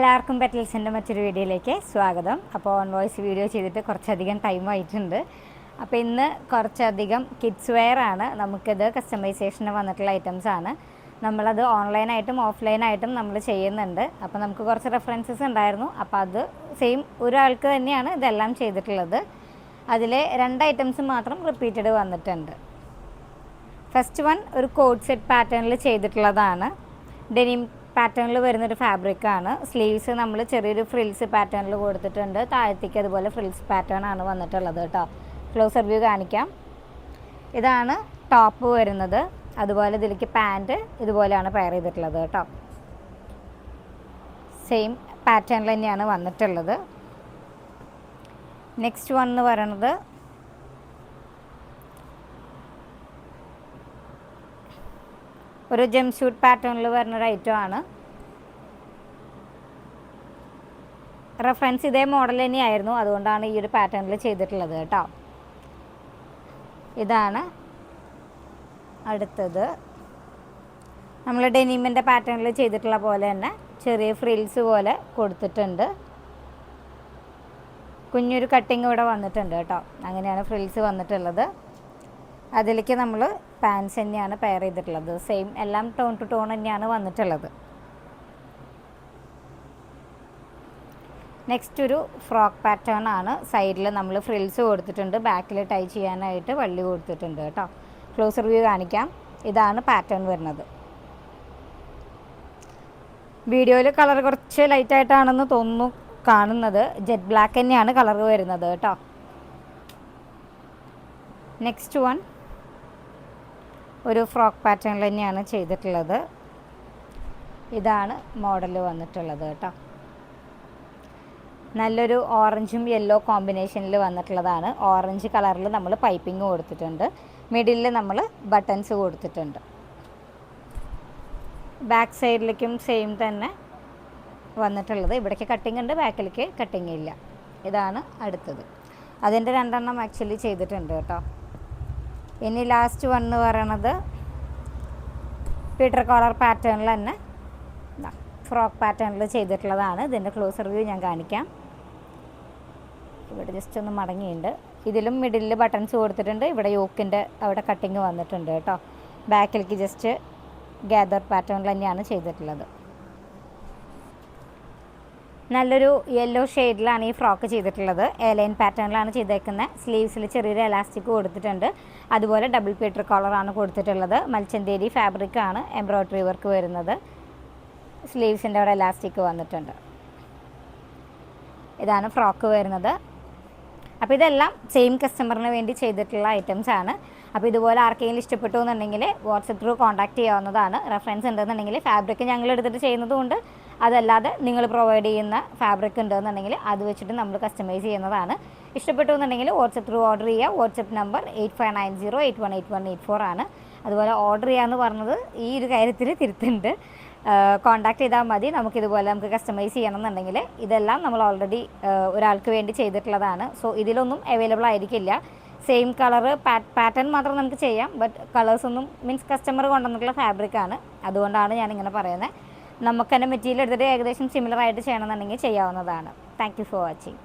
എല്ലാവർക്കും പെറ്റൽസിൻ്റെ മറ്റൊരു വീഡിയോയിലേക്ക് സ്വാഗതം. അപ്പോൾ ഓൺ വോയിസ് വീഡിയോ ചെയ്തിട്ട് കുറച്ചധികം ടൈം ആയിട്ടുണ്ട്. അപ്പോൾ ഇന്ന് കുറച്ചധികം കിഡ്സ് വെയർ ആണ്. നമുക്കിത് കസ്റ്റമൈസേഷന് വന്നിട്ടുള്ള ഐറ്റംസ് ആണ്. നമ്മളത് ഓൺലൈനായിട്ടും ഓഫ്ലൈനായിട്ടും നമ്മൾ ചെയ്യുന്നുണ്ട്. അപ്പോൾ നമുക്ക് കുറച്ച് റെഫറൻസസ് ഉണ്ടായിരുന്നു. അപ്പോൾ അത് സെയിം ഒരാൾക്ക് തന്നെയാണ് ഇതെല്ലാം ചെയ്തിട്ടുള്ളത്. അതിലെ 2 ഐറ്റംസ് മാത്രം റിപ്പീറ്റഡ് വന്നിട്ടുണ്ട്. ഫസ്റ്റ് വൺ ഒരു കോഡ് സെറ്റ് പാറ്റേണിൽ ചെയ്തിട്ടുള്ളതാണ്. ഡെനിം പാറ്റേണിൽ വരുന്നൊരു ഫാബ്രിക്കാണ്. സ്ലീവ്സ് നമ്മൾ ചെറിയൊരു ഫ്രിൽസ് പാറ്റേണിൽ കൊടുത്തിട്ടുണ്ട്. താഴത്തേക്ക് അതുപോലെ ഫ്രിൽസ് പാറ്റേൺ ആണ് വന്നിട്ടുള്ളത് കേട്ടോ. ക്ലോസർ വ്യൂ കാണിക്കാം. ഇതാണ് ടോപ്പ് വരുന്നത്. അതുപോലെ ഇതിലേക്ക് പാൻറ്റ് ഇതുപോലെയാണ് പെയർ ചെയ്തിട്ടുള്ളത് കേട്ടോ. സെയിം പാറ്റേണിൽ തന്നെയാണ് വന്നിട്ടുള്ളത്. നെക്സ്റ്റ് വൺ എന്ന് പറയുന്നത് ഒരു ജെം സ്യൂട്ട് പാറ്റേണിൽ വരുന്നൊരു ഐറ്റമാണ്. റെഫറൻസ് ഇതേ മോഡൽ തന്നെയായിരുന്നു, അതുകൊണ്ടാണ് ഈ ഒരു പാറ്റേണിൽ ചെയ്തിട്ടുള്ളത് കേട്ടോ. ഇതാണ് അടുത്തത്. നമ്മൾ ഡെനിമിൻ്റെ പാറ്റേണിൽ ചെയ്തിട്ടുള്ള പോലെ തന്നെ ചെറിയ ഫ്രിൽസ് പോലെ കൊടുത്തിട്ടുണ്ട്. കുഞ്ഞൊരു കട്ടിങ് ഇവിടെ വന്നിട്ടുണ്ട് കേട്ടോ. അങ്ങനെയാണ് ഫ്രിൽസ് വന്നിട്ടുള്ളത്. അതിലേക്ക് നമ്മൾ പാൻസ് തന്നെയാണ് പെയർ ചെയ്തിട്ടുള്ളത്. സെയിം എല്ലാം ടോൺ ടു ടോൺ തന്നെയാണ് വന്നിട്ടുള്ളത്. നെക്സ്റ്റ് ഒരു ഫ്രോക്ക് പാറ്റേൺ ആണ്. സൈഡിൽ നമ്മൾ ഫ്രിൽസ് കൊടുത്തിട്ടുണ്ട്. ബാക്കിൽ ടൈ ചെയ്യാനായിട്ട് വള്ളി കൊടുത്തിട്ടുണ്ട് കേട്ടോ. ക്ലോസർ വ്യൂ കാണിക്കാം. ഇതാണ് പാറ്റേൺ വരുന്നത്. വീഡിയോയിൽ കളർ കുറച്ച് ലൈറ്റായിട്ടാണെന്ന് തോന്നുന്നു കാണുന്നത്. ജെറ്റ് ബ്ലാക്ക് തന്നെയാണ് കളർ വരുന്നത് കേട്ടോ. നെക്സ്റ്റ് വൺ ഒരു ഫ്രോക്ക് പാറ്റേണിൽ തന്നെയാണ് ചെയ്തിട്ടുള്ളത്. ഇതാണ് മോഡൽ വന്നിട്ടുള്ളത് കേട്ടോ. നല്ലൊരു ഓറഞ്ചും യെല്ലോ കോമ്പിനേഷനിൽ വന്നിട്ടുള്ളതാണ്. ഓറഞ്ച് കളറിൽ നമ്മൾ പൈപ്പിംഗ് കൊടുത്തിട്ടുണ്ട്. മിഡിലിൽ നമ്മൾ ബട്ടൺസ് കൊടുത്തിട്ടുണ്ട്. ബാക്ക് സൈഡിലേക്കും സെയിം തന്നെ വന്നിട്ടുള്ളത്. ഇവിടേക്ക് കട്ടിങ് ഉണ്ട്, ബാക്കിലേക്ക് കട്ടിങ് ഇല്ല. ഇതാണ് അടുത്തത്. അതിൻ്റെ 2 എണ്ണം ആക്ച്വലി ചെയ്തിട്ടുണ്ട് കേട്ടോ. ഇനി ലാസ്റ്റ് വൺ എന്ന് പറയണത് പീറ്റർ കോളർ പാറ്റേണിൽ തന്നെ ഫ്രോക്ക് പാറ്റേണിൽ ചെയ്തിട്ടുള്ളതാണ്. ഇതിൻ്റെ ക്ലോസർ വ്യൂ ഞാൻ കാണിക്കാം. ഇവിടെ ജസ്റ്റ് ഒന്ന് മടങ്ങിയുണ്ട്. ഇതിലും മിഡിലിൽ ബട്ടൺസ് കൊടുത്തിട്ടുണ്ട്. ഇവിടെ യോക്കിൻ്റെ അവിടെ കട്ടിങ് വന്നിട്ടുണ്ട് കേട്ടോ. ബാക്കിലേക്ക് ജസ്റ്റ് ഗ്യാദർ പാറ്റേണിൽ തന്നെയാണ് ചെയ്തിട്ടുള്ളത്. നല്ലൊരു യെല്ലോ ഷെയ്ഡിലാണ് ഈ ഫ്രോക്ക് ചെയ്തിട്ടുള്ളത്. എലൈൻ പാറ്റേണിലാണ് ചെയ്തേക്കുന്നത്. സ്ലീവ്സിൽ ചെറിയൊരു എലാസ്റ്റിക് കൊടുത്തിട്ടുണ്ട്. അതുപോലെ ഡബിൾ പീറ്റർ കോളറാണ് കൊടുത്തിട്ടുള്ളത്. മൽച്ചന്തേരി ഫാബ്രിക്കാണ് എംബ്രോയ്ഡറി വർക്ക് വരുന്നത്. സ്ലീവ്സിൻ്റെ അവിടെ എലാസ്റ്റിക് വന്നിട്ടുണ്ട്. ഇതാണ് ഫ്രോക്ക് വരുന്നത്. അപ്പോൾ ഇതെല്ലാം സെയിം കസ്റ്റമറിന് വേണ്ടി ചെയ്തിട്ടുള്ള ഐറ്റംസ് ആണ്. അപ്പോൾ ഇതുപോലെ ആർക്കെങ്കിലും ഇഷ്ടപ്പെട്ടു എന്നുണ്ടെങ്കിൽ വാട്സപ്പ് ത്രൂ കോൺടാക്ട് ചെയ്യാവുന്നതാണ്. റെഫറൻസ് ഉണ്ടെന്നുണ്ടെങ്കിൽ ഫാബ്രിക് ഞങ്ങൾ എടുത്തിട്ട് ചെയ്യുന്നതുകൊണ്ട്, അതല്ലാതെ നിങ്ങൾ പ്രൊവൈഡ് ചെയ്യുന്ന ഫാബ്രിക് ഉണ്ടെന്നുണ്ടെങ്കിൽ അത് വെച്ചിട്ട് നമ്മൾ കസ്റ്റമൈസ് ചെയ്യുന്നതാണ്. ഇഷ്ടപ്പെട്ടു എന്നുണ്ടെങ്കിൽ വാട്സപ്പ് ത്രൂ ഓർഡർ ചെയ്യുക. വാട്സപ്പ് നമ്പർ 8590818184 ആണ്. അതുപോലെ ഓർഡർ ചെയ്യാമെന്ന് പറഞ്ഞത് ഈ ഒരു കാര്യത്തിൽ തിരുത്തുണ്ട്. കോൺടാക്ട് ചെയ്താൽ മതി. നമുക്കിതുപോലെ നമുക്ക് കസ്റ്റമൈസ് ചെയ്യണമെന്നുണ്ടെങ്കിൽ ഇതെല്ലാം നമ്മൾ ഓൾറെഡി ഒരാൾക്ക് വേണ്ടി ചെയ്തിട്ടുള്ളതാണ്. സോ ഇതിലൊന്നും അവൈലബിൾ ആയിരിക്കില്ല. സെയിം കളറ് പാറ്റേൺ മാത്രം നമുക്ക് ചെയ്യാം. ബട്ട് കളേഴ്സൊന്നും മീൻസ് കസ്റ്റമർ കൊണ്ടുവന്നിട്ടുള്ള ഫാബ്രിക്കാണ്. അതുകൊണ്ടാണ് ഞാനിങ്ങനെ പറയുന്നത്. നമുക്ക് തന്നെ മെറ്റീരിയൽ എടുത്തിട്ട് ഏകദേശം സിമിലർ ആയിട്ട് ചെയ്യണമെന്നുണ്ടെങ്കിൽ ചെയ്യാവുന്നതാണ്. Thank you for watching.